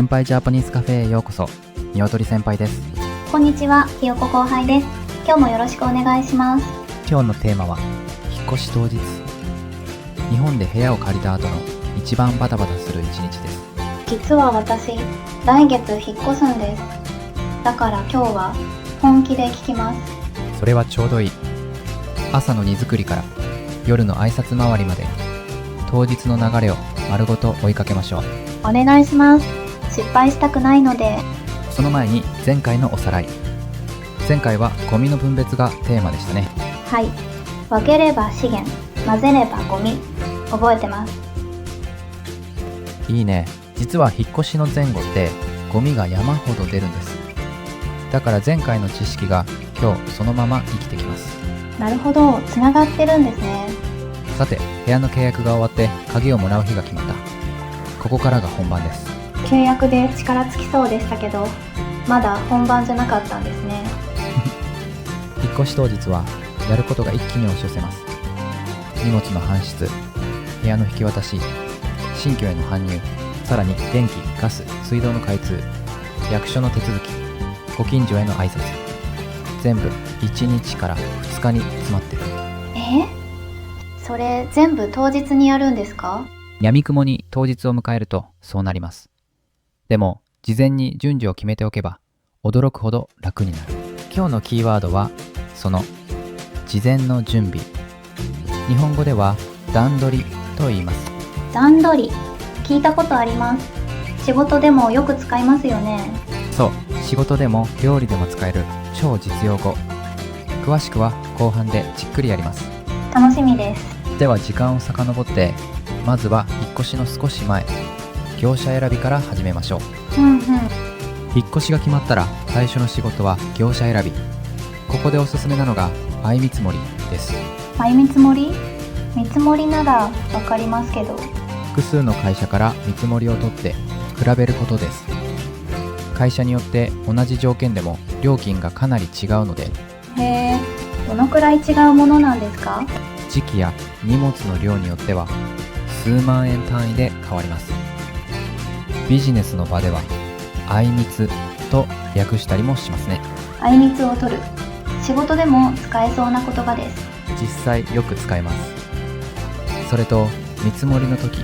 先輩ジャパニーズカフェへようこそ。にわとり先輩です。こんにちは、ひよこ後輩です。今日もよろしくお願いします。今日のテーマは引っ越し当日。日本で部屋を借りた後の一番バタバタする一日です。実は私、来月引っ越すんです。だから今日は本気で聞きます。それはちょうどいい。朝の荷造りから夜の挨拶回りまで、当日の流れを丸ごと追いかけましょう。お願いします。失敗したくないので。その前に前回のおさらい。前回はゴミの分別がテーマでしたね。はい。分ければ資源、混ぜればゴミ。覚えてます。いいね。実は引っ越しの前後ってゴミが山ほど出るんです。だから前回の知識が今日そのまま生きてきます。なるほど、つながってるんですね。さて、部屋の契約が終わって鍵をもらう日が決まった。ここからが本番です。契約で力尽きそうでしたけど、まだ本番じゃなかったんですね。引っ越し当日はやることが一気に押し寄せます。荷物の搬出、部屋の引き渡し、新居への搬入、さらに電気、ガス、水道の開通、役所の手続き、ご近所への挨拶、全部1日から2日に詰まってる。それ全部当日にやるんですか？闇雲に当日を迎えるとそうなります。でも事前に順序を決めておけば驚くほど楽になる。今日のキーワードはその事前の準備。日本語では段取りと言います。段取り、聞いたことあります。仕事でもよく使いますよね。そう、仕事でも料理でも使える超実用語。詳しくは後半でじっくりやります。楽しみです。では時間を遡って、まずは引っ越しの少し前、業者選びから始めましょう。引っ越しが決まったら最初の仕事は業者選び。ここでおすすめなのが相見積もりです。相見積もり？見積もりならわかりますけど、複数の会社から見積もりを取って比べることです。会社によって同じ条件でも料金がかなり違うので。へー、どのくらい違うものなんですか？時期や荷物の量によっては数万円単位で変わります。ビジネスの場では相密と略したりもしますね。相密を取る。仕事でも使えそうな言葉です。実際よく使います。それと見積もりの時、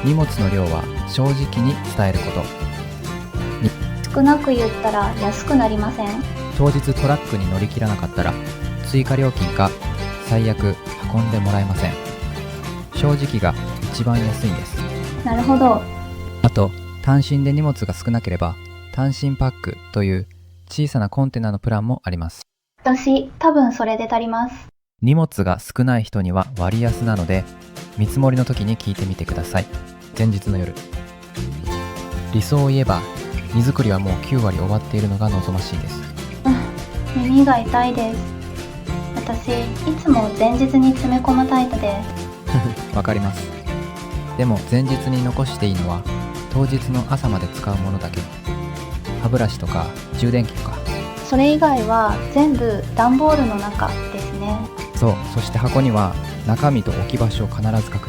荷物の量は正直に伝えること。少なく言ったら安くなりません？当日トラックに乗り切らなかったら追加料金か最悪運んでもらえません。正直が一番安いんです。なるほど。あと単身で荷物が少なければ単身パックという小さなコンテナのプランもあります。私多分それで足ります。荷物が少ない人には割安なので見積もりの時に聞いてみてください。前日の夜。理想を言えば荷造りはもう9割終わっているのが望ましいです。耳が痛いです。私いつも前日に詰め込むタイプで。わかります。でも前日に残していいのは当日の朝まで使うものだけ。歯ブラシとか充電器とか。それ以外は全部段ボールの中ですね。そう、そして箱には中身と置き場所を必ず書く。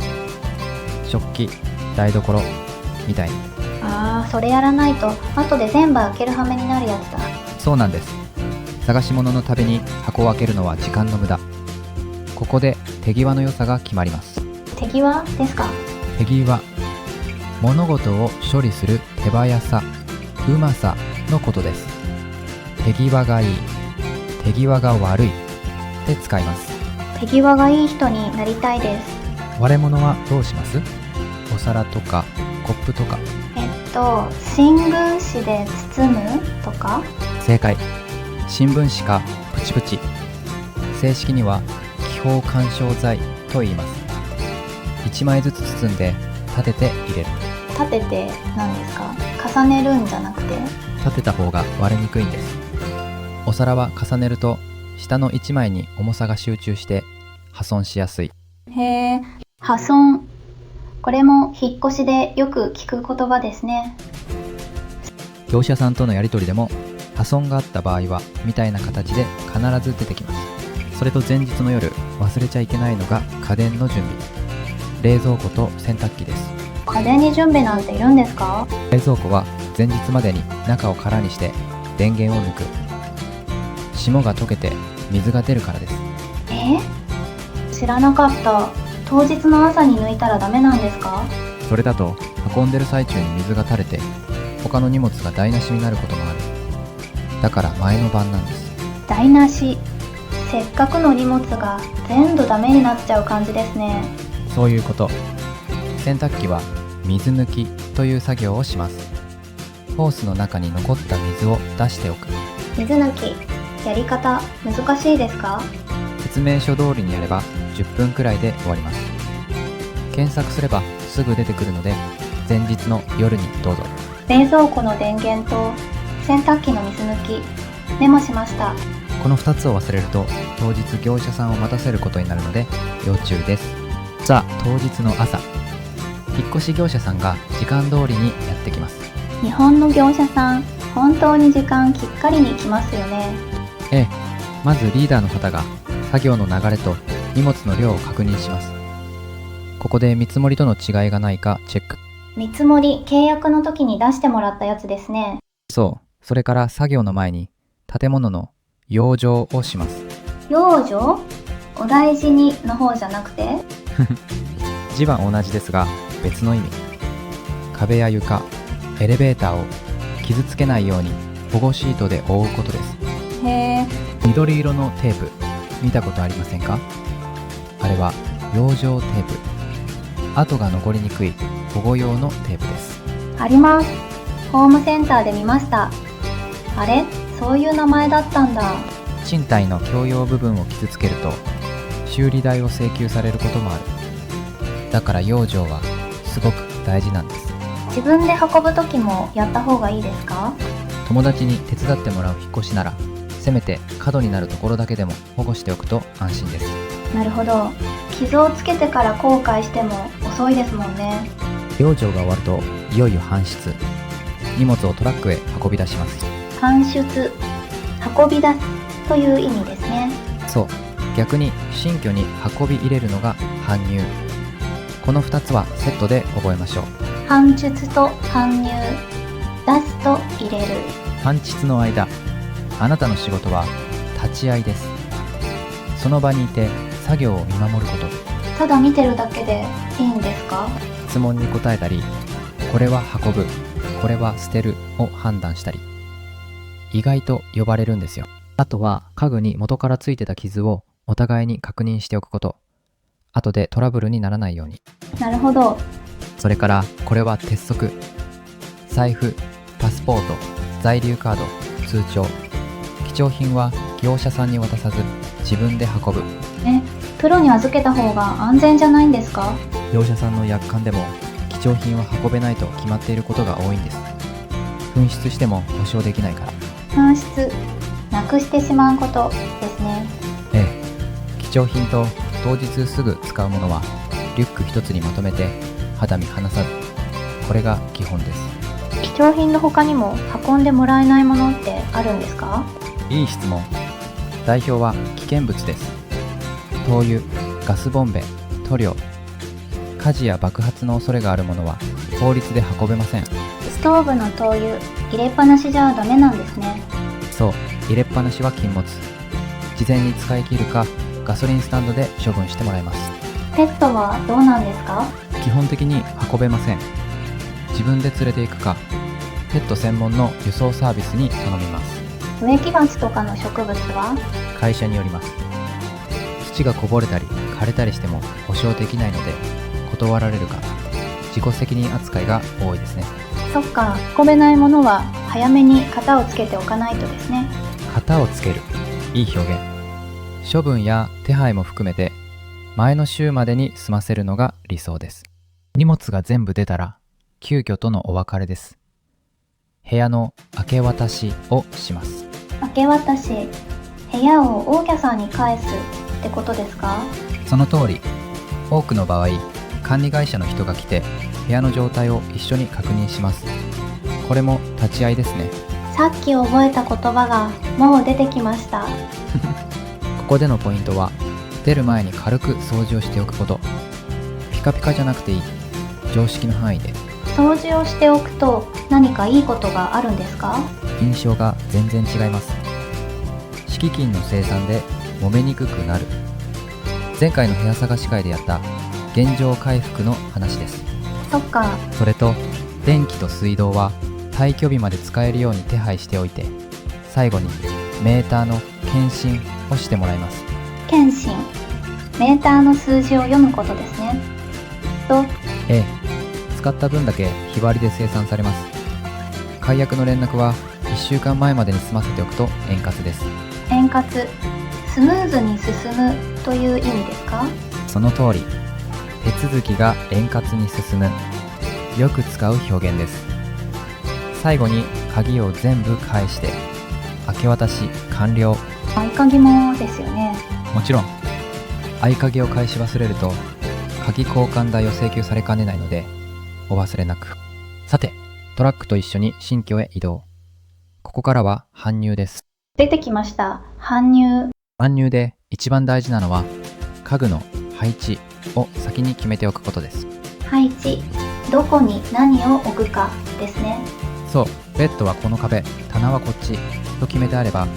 食器、台所みたいに。それやらないと後で全部開ける羽目になるやつだ。そうなんです。探し物のたびに箱を開けるのは時間の無駄。ここで手際の良さが決まります。手際ですか？手際、物事を処理する手早さ、うまさのことです。手際がいい、手際が悪いで使います。手際がいい人になりたいです。割れ物はどうします？お皿とかコップとか。新聞紙で包むとか？正解。新聞紙かプチプチ。正式には気泡干渉剤と言います。1枚ずつ包んで立てて入れる。立てて何ですか？重ねるんじゃなくて？立てた方が割れにくいんです。お皿は重ねると下の1枚に重さが集中して破損しやすい。へー、破損。これも引っ越しでよく聞く言葉ですね。業者さんとのやり取りでも破損があった場合はみたいな形で必ず出てきます。それと前日の夜忘れちゃいけないのが家電の準備。冷蔵庫と洗濯機です。家電に準備なんているんですか？冷蔵庫は前日までに中を空にして電源を抜く。霜が溶けて水が出るからです。知らなかった。当日の朝に抜いたらダメなんですか？それだと運んでる最中に水が垂れて他の荷物が台無しになることもある。だから前の晩なんです。台無し。せっかくの荷物が全部ダメになっちゃう感じですね。そういうこと。洗濯機は水抜きという作業をします。ホースの中に残った水を出しておく。水抜き、やり方難しいですか？説明書通りにやれば10分くらいで終わります。検索すればすぐ出てくるので前日の夜にどうぞ。冷蔵庫の電源と洗濯機の水抜き、メモしました。この2つを忘れると当日業者さんを待たせることになるので要注意です。さあ、当日の朝、引っ越し業者さんが時間通りにやってきます。日本の業者さん、本当に時間きっかりに来ますよね。ええ、まずリーダーの方が作業の流れと荷物の量を確認します。ここで見積もりとの違いがないかチェック。見積もり、契約の時に出してもらったやつですね。そう、それから作業の前に建物の養生をします。養生？お大事にの方じゃなくて？字は同じですが別の意味。壁や床、エレベーターを傷つけないように保護シートで覆うことです。へー。緑色のテープ見たことありませんか？あれは養生テープ。跡が残りにくい保護用のテープです。あります。ホームセンターで見ました。あれ？そういう名前だったんだ。賃貸の共用部分を傷つけると修理代を請求されることもある。だから養生はすごく大事なんです。自分で運ぶ時もやった方がいいですか？友達に手伝ってもらう引っ越しならせめて角になるところだけでも保護しておくと安心です。なるほど。傷をつけてから後悔しても遅いですもんね。養生が終わるといよいよ搬出。荷物をトラックへ運び出します。搬出、運び出すという意味ですね。そう、逆に新居に運び入れるのが搬入。この2つはセットで覚えましょう。搬出と搬入、出すと入れる。搬出の間、あなたの仕事は立ち会いです。その場にいて作業を見守ること。ただ見てるだけでいいんですか？質問に答えたり、これは運ぶ、これは捨てるを判断したり、意外と呼ばれるんですよ。あとは家具に元からついてた傷をお互いに確認しておくこと。後でトラブルにならないように。なるほど。それからこれは鉄則。財布、パスポート、在留カード、通帳。貴重品は業者さんに渡さず自分で運ぶ。プロに預けた方が安全じゃないんですか？業者さんの約款でも貴重品は運べないと決まっていることが多いんです。紛失しても保証できないから。紛失、なくしてしまうことですね。ええ、貴重品と当日すぐ使うものはリュック一つにまとめて肌身離さず。これが基本です。貴重品の他にも運んでもらえないものってあるんですか？いい質問。代表は危険物です。灯油、ガスボンベ、塗料。火事や爆発の恐れがあるものは法律で運べません。ストーブの灯油、入れっぱなしじゃダメなんですね。そう、入れっぱなしは禁物。事前に使い切るかガソリンスタンドで処分してもらいます。ペットはどうなんですか？基本的に運べません。自分で連れて行くかペット専門の輸送サービスに頼みます。植木鉢とかの植物は？会社によります。土がこぼれたり枯れたりしても保証できないので断られるか自己責任扱いが多いですね。そっか、運べないものは早めに型をつけておかないとですね。型をつける、いい表現。処分や手配も含めて前の週までに済ませるのが理想です。荷物が全部出たら急遽とのお別れです。部屋の明け渡しをします。明け渡し、部屋をオーキャさんに返すってことですか？その通り。多くの場合管理会社の人が来て部屋の状態を一緒に確認します。これも立ち会いですね。さっき覚えた言葉がもう出てきました。ここでのポイントは出る前に軽く掃除をしておくこと。ピカピカじゃなくていい。常識の範囲で。掃除をしておくと何かいいことがあるんですか？印象が全然違います。敷金の生産で揉めにくくなる。前回の部屋探し会でやった現状回復の話です。そっか。それと電気と水道は退去日まで使えるように手配しておいて、最後にメーターの検針をしてもらいます。検針、メーターの数字を読むことですね。ええ、使った分だけ日割りで生産されます。解約の連絡は1週間前までに済ませておくと円滑です。円滑、スムーズに進むという意味ですか？その通り、手続きが円滑に進む、よく使う表現です。最後に鍵を全部返して明け渡し完了。合鍵もですよね。もちろん合鍵を返し忘れると鍵交換代を請求されかねないのでお忘れなく。さて、トラックと一緒に新居へ移動。ここからは搬入です。出てきました。搬入。搬入で一番大事なのは家具の配置を先に決めておくことです。配置、どこに何を置くかですね。そう、ベッドはこの壁、棚はこっちと決めてあれば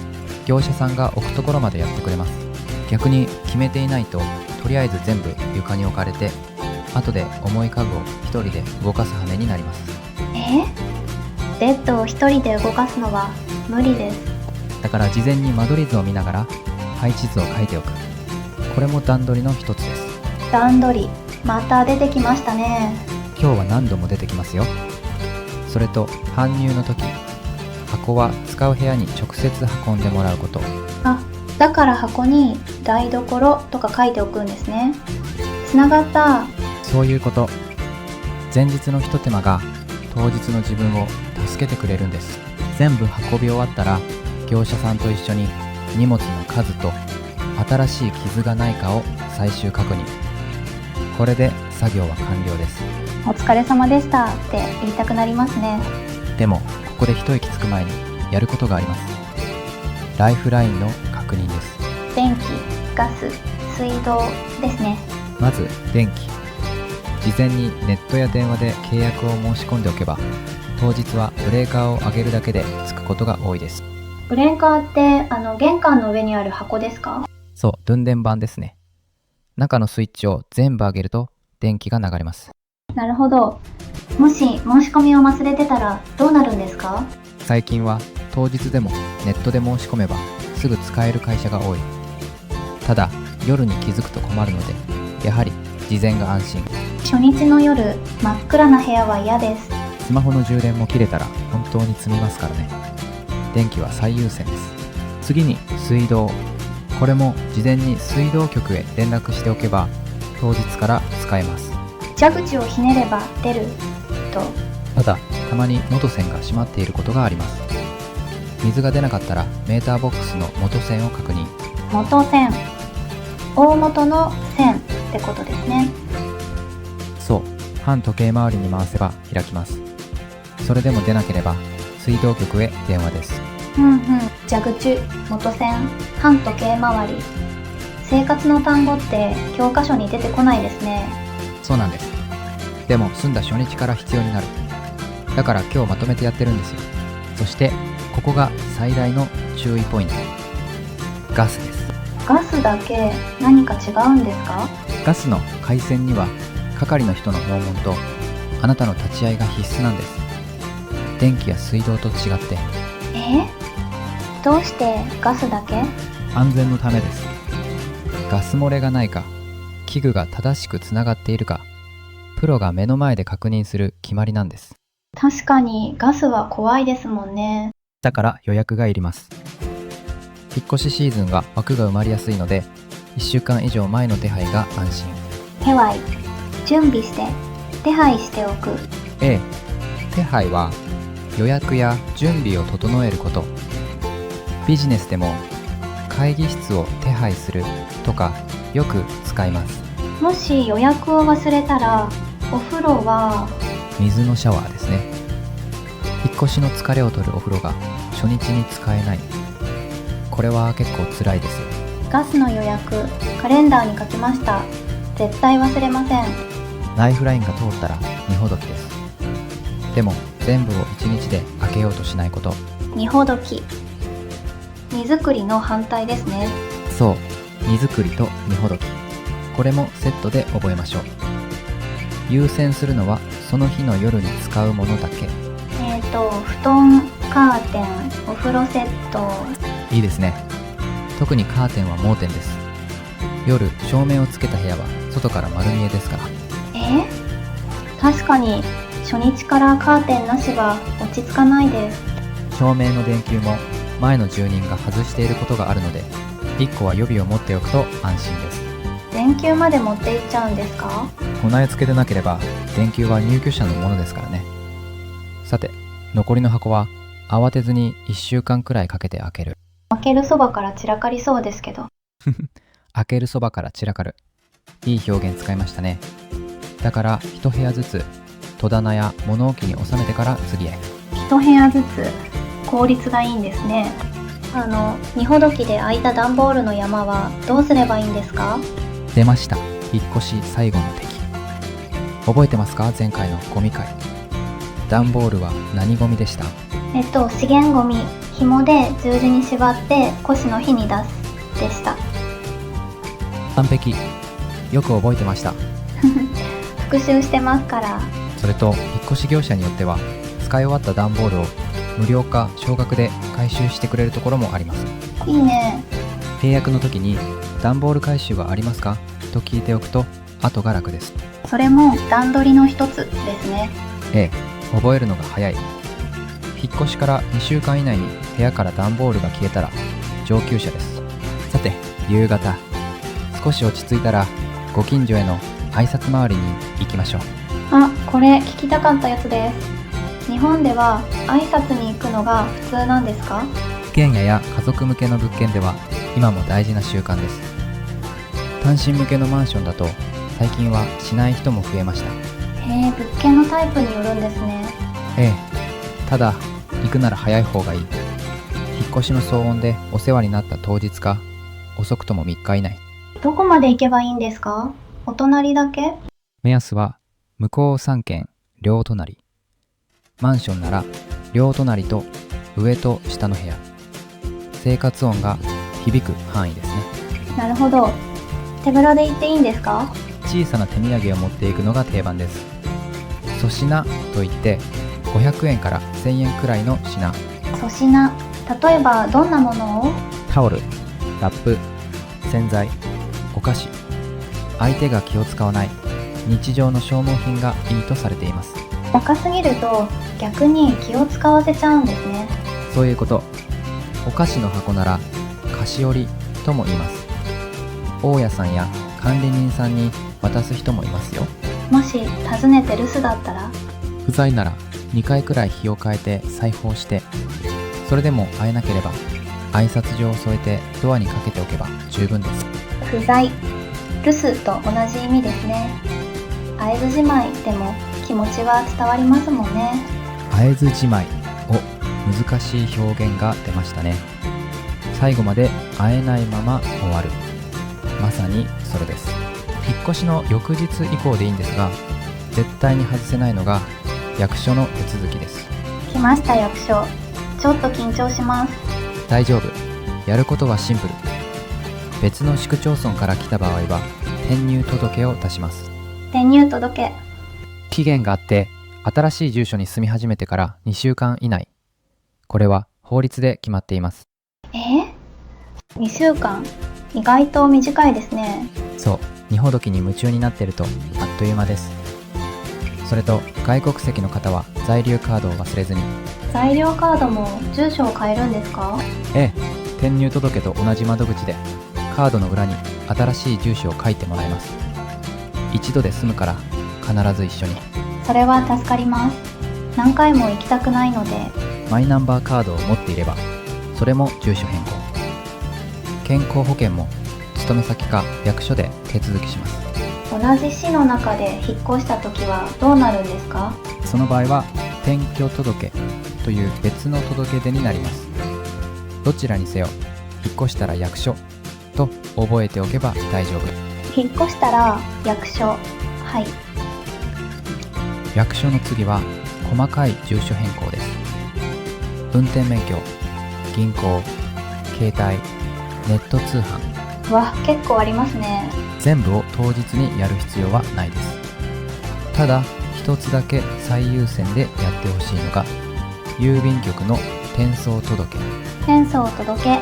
業者さんが置くところまでやってくれます。逆に決めていないと、とりあえず全部床に置かれて、後で重い家具を一人で動かす羽目になります。ベッドを一人で動かすのは無理です。だから事前に間取り図を見ながら配置図を書いておく。これも段取りの一つです。段取り、また出てきましたね。今日は何度も出てきますよ。それと搬入の時、箱は使う部屋に直接運んでもらうこと。だから箱に台所とか書いておくんですね。つながった。そういうこと。前日のひと手間が当日の自分を助けてくれるんです。全部運び終わったら業者さんと一緒に荷物の数と新しい傷がないかを最終確認。これで作業は完了です。お疲れ様でしたって言いたくなりますね。でもここで一息つく前にやることがあります。ライフラインの確認です。電気、ガス、水道ですね。まず電気。事前にネットや電話で契約を申し込んでおけば、当日はブレーカーを上げるだけでつくことが多いです。ブレーカーって玄関の上にある箱ですか？そう、分電盤ですね。中のスイッチを全部上げると電気が流れます。なるほど。もし申し込みを忘れてたらどうなるんですか？最近は当日でもネットで申し込めばすぐ使える会社が多い。ただ夜に気づくと困るので、やはり事前が安心。初日の夜、真っ暗な部屋は嫌です。スマホの充電も切れたら本当に積みますからね。電気は最優先です。次に水道。これも事前に水道局へ連絡しておけば当日から使えます。蛇口をひねれば出ると。ただたまに元線が閉まっていることがあります。水が出なかったらメーターボックスの元線を確認。元線、大元の線ってことですね。そう、反時計回りに回せば開きます。それでも出なければ水道局へ電話です。蛇口、元線、反時計回り。生活の単語って教科書に出てこないですね。そうなんです。でも済んだ初日から必要になる。だから今日まとめてやってるんですよ。そしてここが最大の注意ポイント。ガスです。ガスだけ何か違うんですか？ガスの回線には係の人の訪問とあなたの立ち会いが必須なんです。電気や水道と違って。どうしてガスだけ？安全のためです。ガス漏れがないか、器具が正しくつながっているか、プロが目の前で確認する決まりなんです。確かにガスは怖いですもんね。だから予約がいります。引っ越しシーズンは枠が埋まりやすいので、1週間以上前の手配が安心。手配、準備して手配しておく。手配は予約や準備を整えること。ビジネスでも会議室を手配するとかよく使います。もし予約を忘れたら、お風呂は水のシャワーですね。引っ越しの疲れを取るお風呂が初日に使えない。これは結構辛いですよ。ガスの予約、カレンダーに書きました。絶対忘れません。ライフラインが通ったら荷ほどきです。でも全部を1日で開けようとしないこと。荷ほどき。荷造りの反対ですね。そう、荷造りと荷ほどき。これもセットで覚えましょう。優先するのはその日の夜に使うものだけ。布団、カーテン、お風呂セット。いいですね。特にカーテンは盲点です。夜照明をつけた部屋は外から丸見えですから。確かに初日からカーテンなしは落ち着かないです。照明の電球も前の住人が外していることがあるので、1個は予備を持っておくと安心です。電球まで持っていっちゃうんですか？備え付けでなければ電球は入居者のものですからね。さて、残りの箱は慌てずに1週間くらいかけて開ける。開けるそばから散らかりそうですけど。開けるそばから散らかる。いい表現使いましたね。だから一部屋ずつ戸棚や物置に収めてから次へ。一部屋ずつ効率がいいんですね。荷ほどきで空いた段ボールの山はどうすればいいんですか？出ました。引っ越し最後の敵。覚えてますか？前回のゴミ会。段ボールは何ゴミでした？資源ゴミ。紐で十字に縛って腰の日に出すでした。完璧。よく覚えてました。復習してますから。それと引っ越し業者によっては使い終わった段ボールを無料か少額で回収してくれるところもあります。いいね。契約の時に段ボール回収はありますかと聞いておくと後が楽です。それも段取りの一つですね。ええ、覚えるのが早い。引っ越しから2週間以内に部屋から段ボールが消えたら上級者です。さて、夕方少し落ち着いたらご近所への挨拶回りに行きましょう。これ聞きたかったやつです。日本では挨拶に行くのが普通なんですか？一軒家や家族向けの物件では今も大事な習慣です。単身向けのマンションだと最近はしない人も増えました。物件のタイプによるんですね。ええ、ただ行くなら早い方がいい。引っ越しの騒音でお世話になった当日か遅くとも3日以内。どこまで行けばいいんですか？お隣だけ？目安は向こう3軒両隣。マンションなら両隣と上と下の部屋。生活音が響く範囲ですね。なるほど。手ぶらで行っていいんですか？小さな手土産を持っていくのが定番です。粗品といって500円から1000円くらいの品。粗品。例えばどんなものを？タオル、ラップ、洗剤、お菓子。相手が気を使わない日常の消耗品がいいとされています。高すぎると逆に気を使わせちゃうんですね。そういうこと。お菓子の箱なら菓子折りとも言います。大家さんや管理人さんに渡す人もいますよ。もし訪ねて留守だったら？不在なら2回くらい日を変えて裁縫して、それでも会えなければ挨拶状を添えてドアにかけておけば十分です。不在、留守と同じ意味ですね。会えずじまいでも気持ちは伝わりますもんね。会えずじまい。難しい表現が出ましたね。最後まで会えないまま終わる。まさにそれです。引っ越しの翌日以降でいいんですが、絶対に外せないのが役所の手続きです。来ました役所。ちょっと緊張します。大丈夫。やることはシンプル。別の市区町村から来た場合は転入届を出します。転入届。期限があって新しい住所に住み始めてから2週間以内。これは法律で決まっています。2週間。意外と短いですね。そう、荷ほどきに夢中になっているとあっという間です。それと外国籍の方は在留カードを忘れずに。在留カードも住所を変えるんですか？ええ、転入届と同じ窓口でカードの裏に新しい住所を書いてもらいます。一度で済むから必ず一緒に。それは助かります。何回も行きたくないので。マイナンバーカードを持っていればそれも住所変更。健康保険も勤め先か役所で手続きします。同じ市の中で引っ越した時はどうなるんですか？その場合は転居届という別の届け出になります。どちらにせよ引っ越したら役所と覚えておけば大丈夫。引っ越したら役所。はい。役所の次は細かい住所変更です。運転免許、銀行、携帯、ネット通販、わ、結構ありますね。全部を当日にやる必要はないです。ただ一つだけ最優先でやってほしいのが郵便局の転送届。転送届け、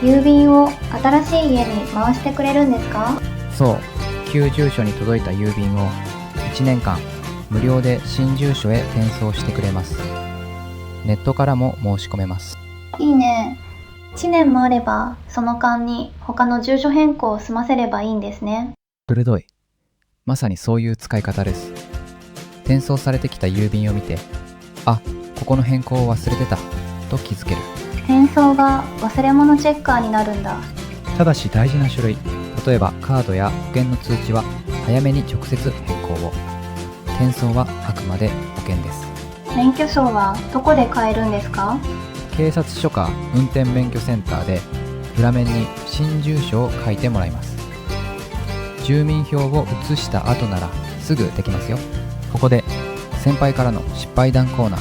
郵便を新しい家に回してくれるんですか？そう、旧住所に届いた郵便を1年間無料で新住所へ転送してくれます。ネットからも申し込めます。いいね。1年もあれば、その間に他の住所変更を済ませればいいんですね。鋭い。まさにそういう使い方です。転送されてきた郵便を見て、あ、ここの変更を忘れてたと気づける。転送が忘れ物チェッカーになるんだ。ただし大事な書類、例えばカードや保険の通知は早めに直接変更を。転送はあくまで保険です。免許証はどこで買えるんですか？警察署か運転免許センターで裏面に新住所を書いてもらいます。住民票を移した後ならすぐできますよ。ここで先輩からの失敗談コーナー。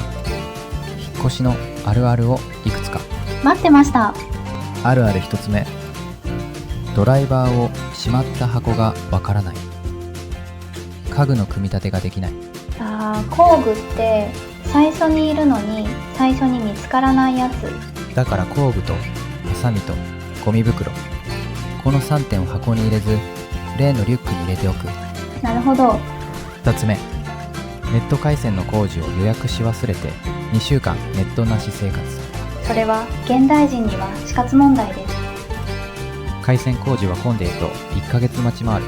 引っ越しのあるあるをいくつか。待ってました。あるある1つ目、ドライバーをしまった箱がわからない。家具の組み立てができない。工具って最初にいるのに最初に見つからないやつ。だから工具とハサミとゴミ袋、この3点を箱に入れず例のリュックに入れておく。なるほど。2つ目、ネット回線の工事を予約し忘れて2週間ネットなし生活。それは現代人には死活問題です。回線工事は混んでいると1ヶ月待ちもある。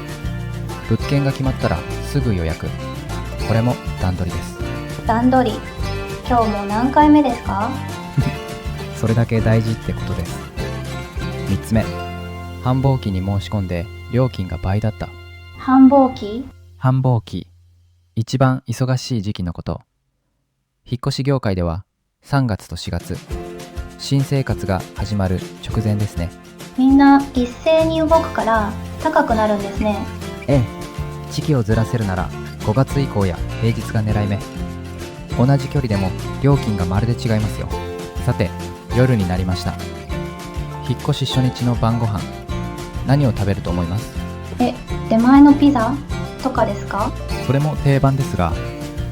物件が決まったらすぐ予約。これも段取りです。段取り、今日も何回目ですか？それだけ大事ってことです。3つ目、繁忙期に申し込んで料金が倍だった。繁忙期？繁忙期、一番忙しい時期のこと。引っ越し業界では3月と4月、新生活が始まる直前ですね。みんな一斉に動くから高くなるんですね。ええ、時期をずらせるなら5月以降や平日が狙い目。同じ距離でも料金がまるで違いますよ。さて、夜になりました。引っ越し初日の晩ご飯、何を食べると思います？出前のピザとかですか？それも定番ですが、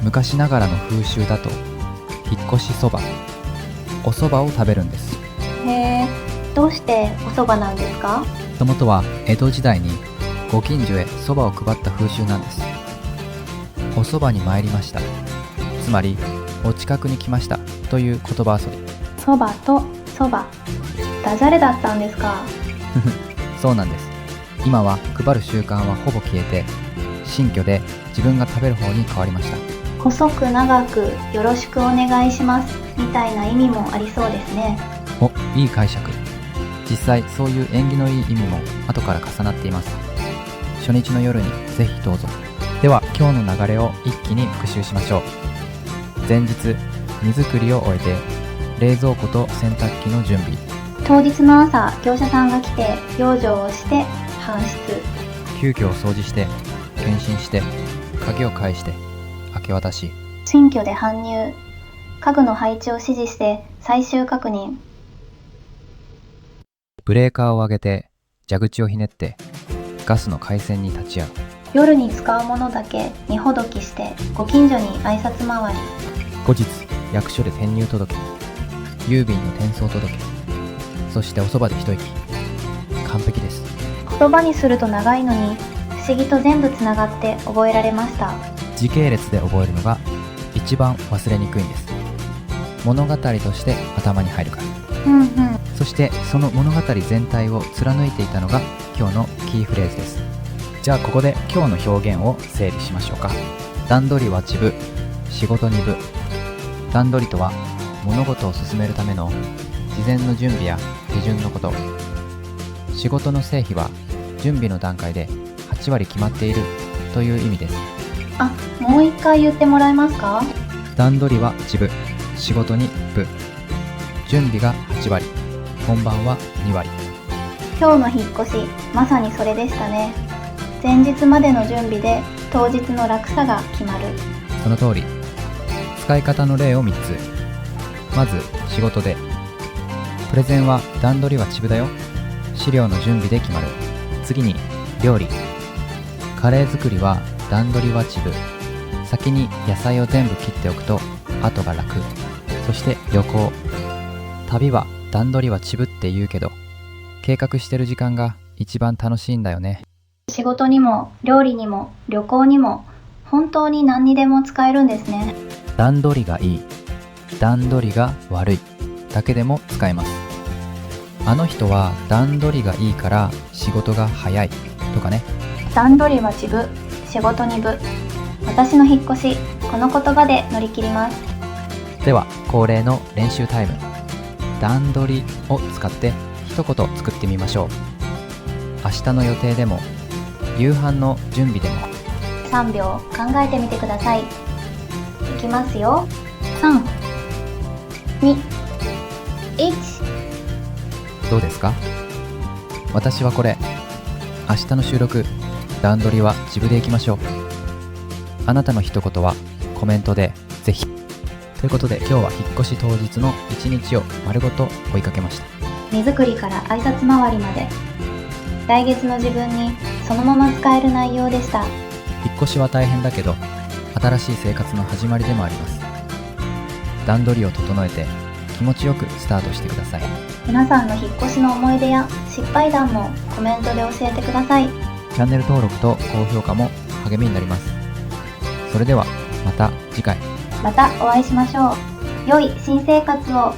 昔ながらの風習だと引っ越しそば、おそばを食べるんです。へえ、どうしてお蕎麦なんですか？もともとは江戸時代にご近所へそばを配った風習なんです。おそばに参りました、つまりお近くに来ましたという言葉遊び。蕎麦と蕎麦、ダジャレだったんですか？そうなんです。今は配る習慣はほぼ消えて、新居で自分が食べる方に変わりました。細く長くよろしくお願いしますみたいな意味もありそうですね。お、いい解釈。実際そういう縁起のいい意味も後から重なっています。初日の夜にぜひどうぞ。では今日の流れを一気に復習しましょう。前日、荷造りを終えて冷蔵庫と洗濯機の準備。当日の朝、業者さんが来て養生をして搬出。急遽掃除して検診して鍵を返して明け渡し。新居で搬入。家具の配置を指示して最終確認。ブレーカーを上げて蛇口をひねってガスの回線に立ち会う。夜に使うものだけ荷ほどきしてご近所に挨拶回り。後日、役所で転入届、郵便の転送届、そしておそばで一息。完璧です。言葉にすると長いのに不思議と全部つながって覚えられました。時系列で覚えるのが一番忘れにくいんです。物語として頭に入るから。そしてその物語全体を貫いていたのが今日のキーフレーズです。じゃあここで今日の表現を整理しましょうか。段取りは1部、仕事2部。段取りとは物事を進めるための事前の準備や手順のこと。仕事の成否は準備の段階で8割決まっているという意味です。もう一回言ってもらえますか？段取りは1部、仕事に部。準備が8割、本番は2割。今日の引っ越し、まさにそれでしたね。前日までの準備で当日の楽さが決まる。その通り。使い方の例を3つ。まず仕事で。プレゼンは段取りはチブだよ。資料の準備で決まる。次に料理。カレー作りは段取りはチブ。先に野菜を全部切っておくと後が楽。そして旅行。旅は段取りはチブって言うけど、計画してる時間が一番楽しいんだよね。仕事にも料理にも旅行にも本当に何にでも使えるんですね。段取りがいい、段取りが悪いだけでも使えます。あの人は段取りがいいから仕事が早いとかね。段取りはチブ、仕事にブ。私の引っ越し、この言葉で乗り切ります。では恒例の練習タイム。段取りを使って一言作ってみましょう。明日の予定でも夕飯の準備でも。3秒考えてみてください。いきますよ。3、2、1。どうですか？私はこれ。明日の収録、段取りは自分でいきましょう。あなたの一言はコメントでぜひ。ということで今日は引っ越し当日の一日を丸ごと追いかけました。荷造りから挨拶回りまで、来月の自分にそのまま使える内容でした。引っ越しは大変だけど、新しい生活の始まりでもあります。段取りを整えて気持ちよくスタートしてください。皆さんの引っ越しの思い出や失敗談もコメントで教えてください。チャンネル登録と高評価も励みになります。それではまた次回。またお会いしましょう。良い新生活を。